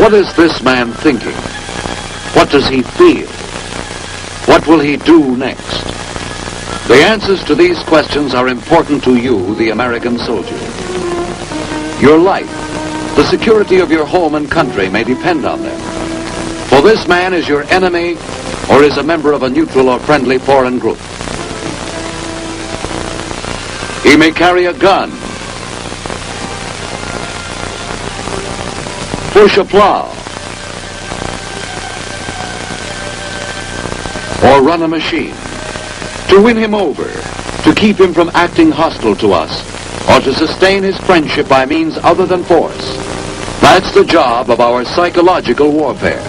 What is this man thinking? What does he feel? What will he do next? The answers to these questions are important to you, the American soldier. Your life, the security of your home and country may depend on them. For this man is your enemy or is a member of a neutral or friendly foreign group. He may carry a gun, push a plow, or run a machine. To win him over, to keep him from acting hostile to us, or to sustain his friendship by means other than force. That's the job of our psychological warfare.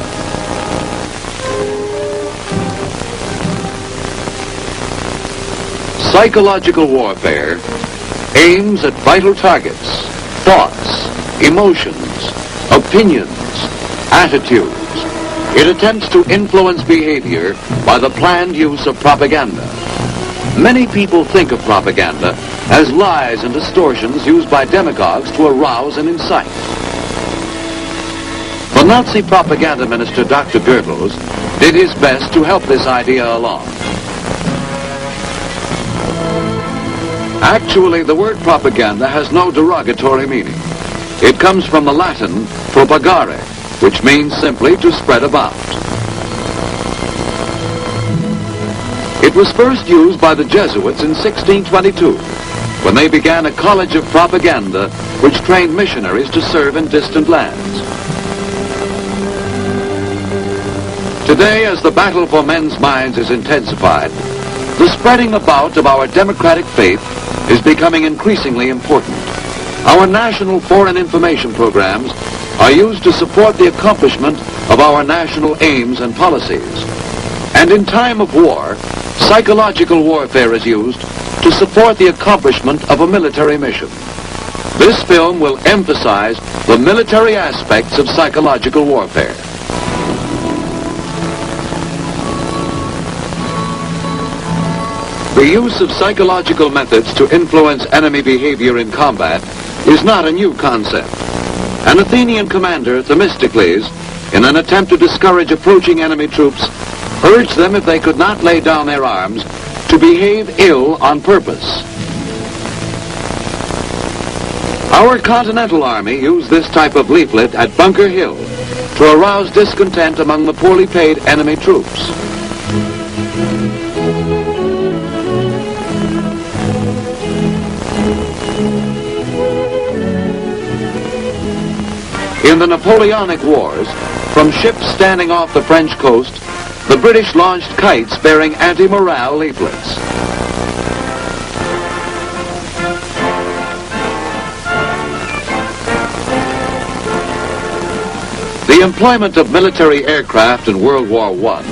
Psychological warfare aims at vital targets, thoughts, emotions, opinions, attitudes. It attempts to influence behavior by the planned use of propaganda. Many people think of propaganda as lies and distortions used by demagogues to arouse and incite. The Nazi propaganda minister Dr. Goebbels did his best to help this idea along. Actually, the word propaganda has no derogatory meaning. It comes from the Latin propagare, which means simply to spread about. It was first used by the Jesuits in 1622, when they began a college of propaganda which trained missionaries to serve in distant lands. Today, as the battle for men's minds is intensified, the spreading about of our democratic faith is becoming increasingly important. Our national foreign information programs are used to support the accomplishment of our national aims and policies. And in time of war, psychological warfare is used to support the accomplishment of a military mission. This film will emphasize the military aspects of psychological warfare. The use of psychological methods to influence enemy behavior in combat is not a new concept. An Athenian commander, Themistocles, in an attempt to discourage approaching enemy troops, urged them, if they could not lay down their arms, to behave ill on purpose. Our Continental Army used this type of leaflet at Bunker Hill to arouse discontent among the poorly paid enemy troops. In the Napoleonic Wars, from ships standing off the French coast, the British launched kites bearing anti-morale leaflets. The employment of military aircraft in World War I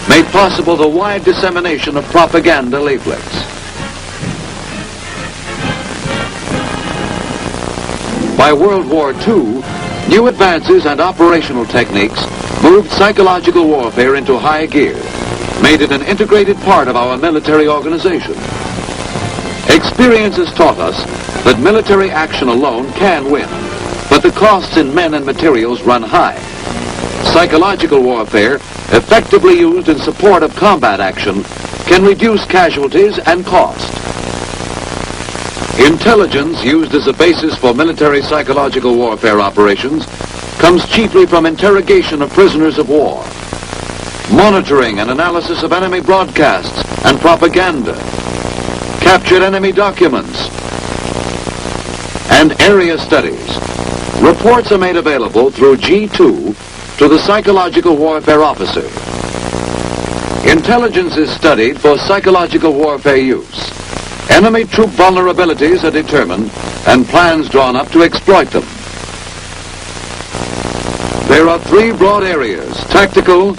made possible the wide dissemination of propaganda leaflets. By World War II, new advances and operational techniques moved psychological warfare into high gear, made it an integrated part of our military organization. Experience has taught us that military action alone can win, but the costs in men and materials run high. Psychological warfare, effectively used in support of combat action, can reduce casualties and cost. Intelligence used as a basis for military psychological warfare operations comes chiefly from interrogation of prisoners of war, monitoring and analysis of enemy broadcasts and propaganda, captured enemy documents, and area studies. Reports are made available through G2 to the psychological warfare officer. Intelligence is studied for psychological warfare use. Enemy troop vulnerabilities are determined and plans drawn up to exploit them. There are three broad areas: tactical,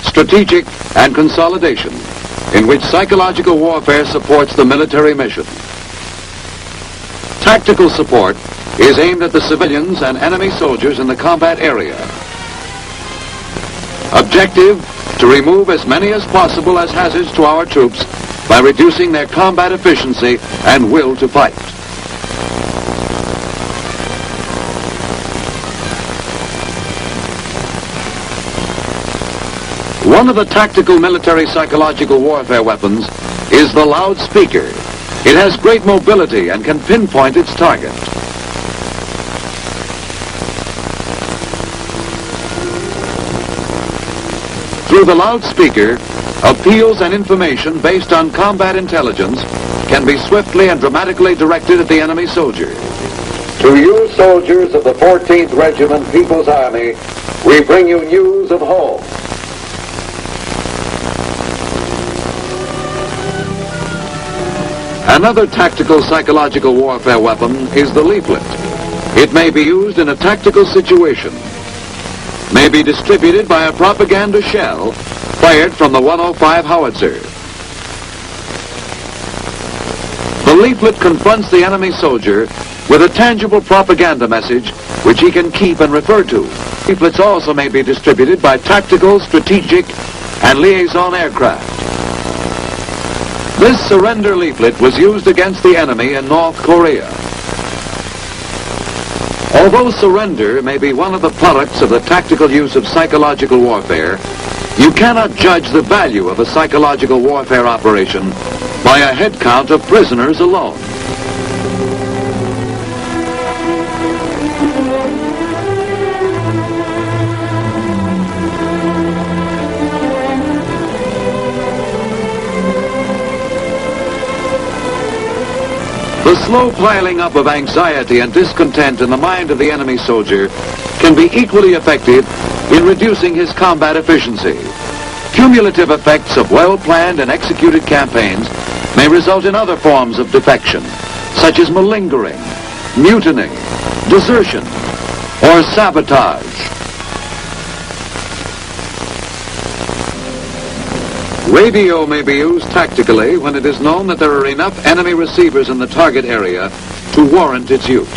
strategic, and consolidation, in which psychological warfare supports the military mission. Tactical support is aimed at the civilians and enemy soldiers in the combat area. Objective: to remove as many as possible as hazards to our troops by reducing their combat efficiency and will to fight. One of the tactical military psychological warfare weapons is the loudspeaker. It has great mobility and can pinpoint its target. Through the loudspeaker, appeals and information based on combat intelligence can be swiftly and dramatically directed at the enemy soldier. To you soldiers of the 14th Regiment People's Army, we bring you news of home. Another tactical psychological warfare weapon is the leaflet. It may be used in a tactical situation, may be distributed by a propaganda shell fired from the 105 howitzer. The leaflet confronts the enemy soldier with a tangible propaganda message which he can keep and refer to. Leaflets also may be distributed by tactical, strategic, and liaison aircraft. This surrender leaflet was used against the enemy in North Korea. Although surrender may be one of the products of the tactical use of psychological warfare, you cannot judge the value of a psychological warfare operation by a head count of prisoners alone. The slow piling up of anxiety and discontent in the mind of the enemy soldier can be equally effective in reducing his combat efficiency. Cumulative effects of well-planned and executed campaigns may result in other forms of defection, such as malingering, mutiny, desertion, or sabotage. Radio may be used tactically when it is known that there are enough enemy receivers in the target area to warrant its use.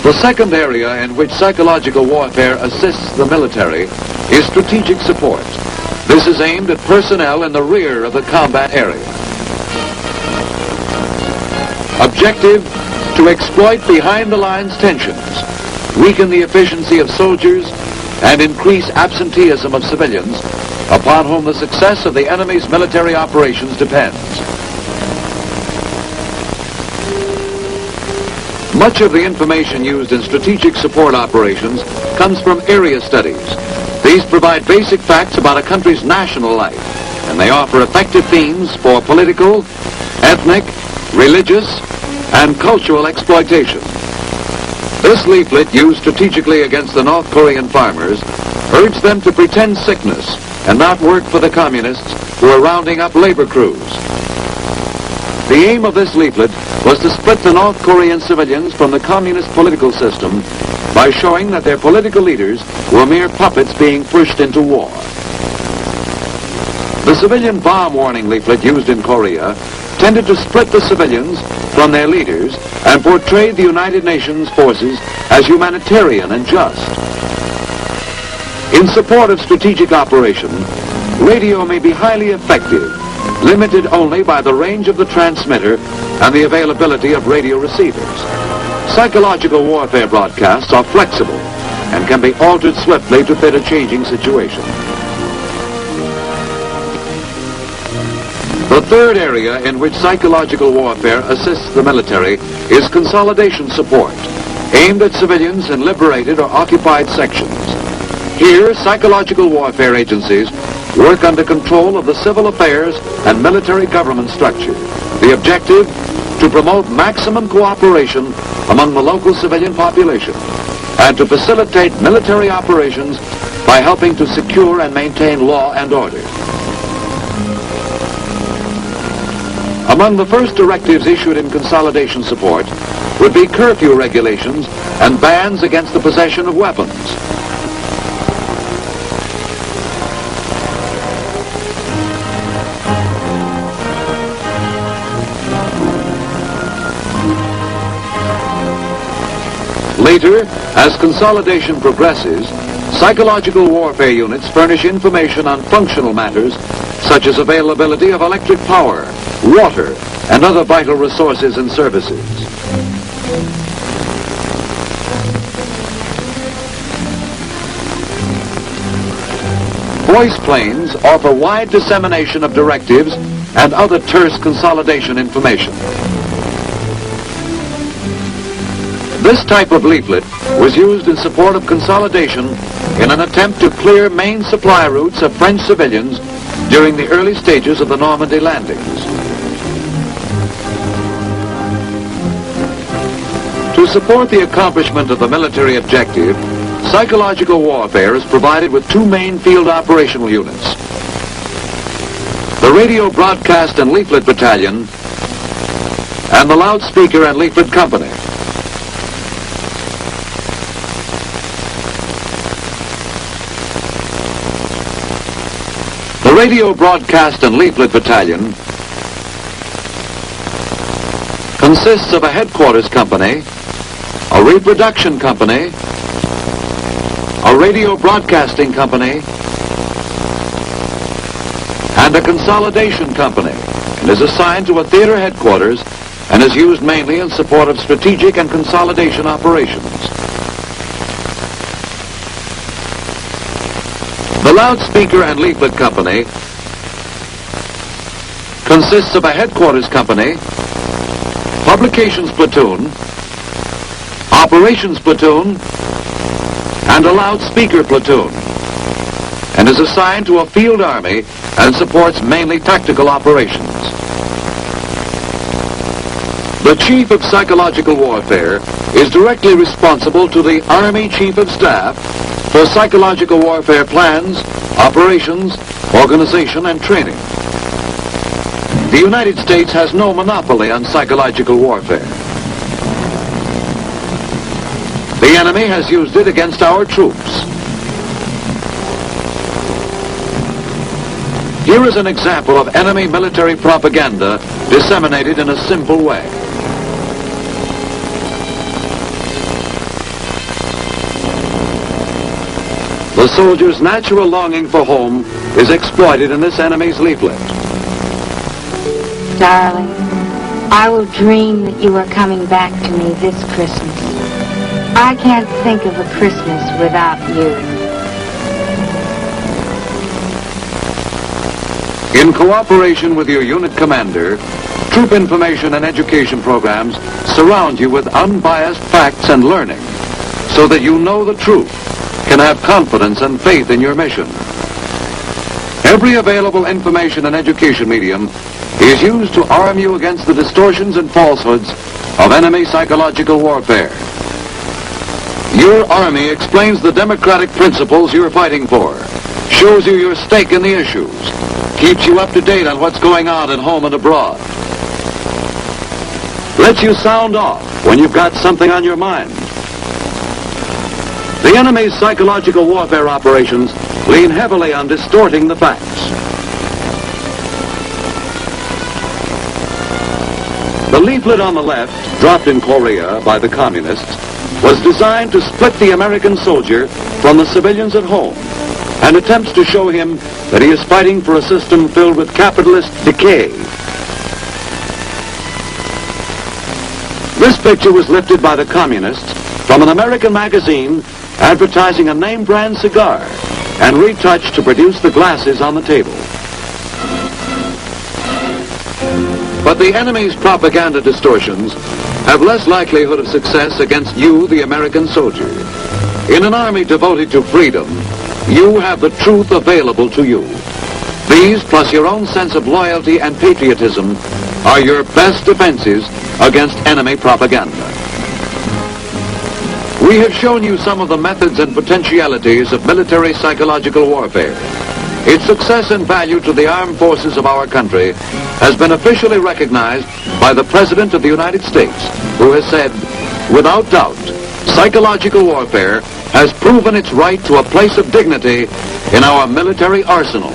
The second area in which psychological warfare assists the military is strategic support. This is aimed at personnel in the rear of the combat area. Objective: to exploit behind-the-lines tensions, weaken the efficiency of soldiers, and increase absenteeism of civilians upon whom the success of the enemy's military operations depends. Much of the information used in strategic support operations comes from area studies. These provide basic facts about a country's national life, and they offer effective themes for political, ethnic, religious, and cultural exploitation. This leaflet, used strategically against the North Korean farmers, urged them to pretend sickness and not work for the communists who are rounding up labor crews. The aim of this leaflet was to split the North Korean civilians from the communist political system by showing that their political leaders were mere puppets being pushed into war. The civilian bomb warning leaflet used in Korea tended to split the civilians from their leaders and portrayed the United Nations forces as humanitarian and just. In support of strategic operation, radio may be highly effective, limited only by the range of the transmitter and the availability of radio receivers. Psychological warfare broadcasts are flexible and can be altered swiftly to fit a changing situation. The third area in which psychological warfare assists the military is consolidation support, aimed at civilians in liberated or occupied sections. Here, psychological warfare agencies work under control of the civil affairs and military government structure. The objective: to promote maximum cooperation among the local civilian population and to facilitate military operations by helping to secure and maintain law and order. Among the first directives issued in consolidation support would be curfew regulations and bans against the possession of weapons. Later, as consolidation progresses, psychological warfare units furnish information on functional matters such as availability of electric power, water, and other vital resources and services. voice planes offer wide dissemination of directives and other terse consolidation information. This type of leaflet was used in support of consolidation in an attempt to clear main supply routes of French civilians during the early stages of the Normandy landings. To support the accomplishment of the military objective, psychological warfare is provided with two main field operational units: the Radio Broadcast and Leaflet Battalion and the Loudspeaker and Leaflet Company. The Radio Broadcast and Leaflet Battalion consists of a headquarters company, a reproduction company, a radio broadcasting company, and a consolidation company, and is assigned to a theater headquarters and is used mainly in support of strategic and consolidation operations. The Loudspeaker and Leaflet Company consists of a headquarters company, publications platoon, operations platoon, and a loudspeaker platoon, and is assigned to a field army and supports mainly tactical operations. The Chief of Psychological Warfare is directly responsible to the Army Chief of Staff for psychological warfare plans, operations, organization, and training. The United States has no monopoly on psychological warfare. The enemy has used it against our troops. Here is an example of enemy military propaganda disseminated in a simple way. The soldier's natural longing for home is exploited in this enemy's leaflet. Darling, I will dream that you are coming back to me this Christmas. I can't think of a Christmas without you. In cooperation with your unit commander, troop information and education programs surround you with unbiased facts and learning so that you know the truth, can have confidence and faith in your mission. Every available information and education medium is used to arm you against the distortions and falsehoods of enemy psychological warfare. Your Army explains the democratic principles you're fighting for, shows you your stake in the issues, keeps you up to date on what's going on at home and abroad, lets you sound off when you've got something on your mind. The enemy's psychological warfare operations lean heavily on distorting the facts. The leaflet on the left, dropped in Korea by the communists, was designed to split the American soldier from the civilians at home and attempts to show him that he is fighting for a system filled with capitalist decay. This picture was lifted by the communists from an American magazine advertising a name brand cigar and retouched to produce the glasses on the table. But the enemy's propaganda distortions have less likelihood of success against you, the American soldier. In an army devoted to freedom, you have the truth available to you. These, plus your own sense of loyalty and patriotism, are your best defenses against enemy propaganda. We have shown you some of the methods and potentialities of military psychological warfare. Its success and value to the armed forces of our country has been officially recognized by the President of the United States, who has said, without doubt, psychological warfare has proven its right to a place of dignity in our military arsenal.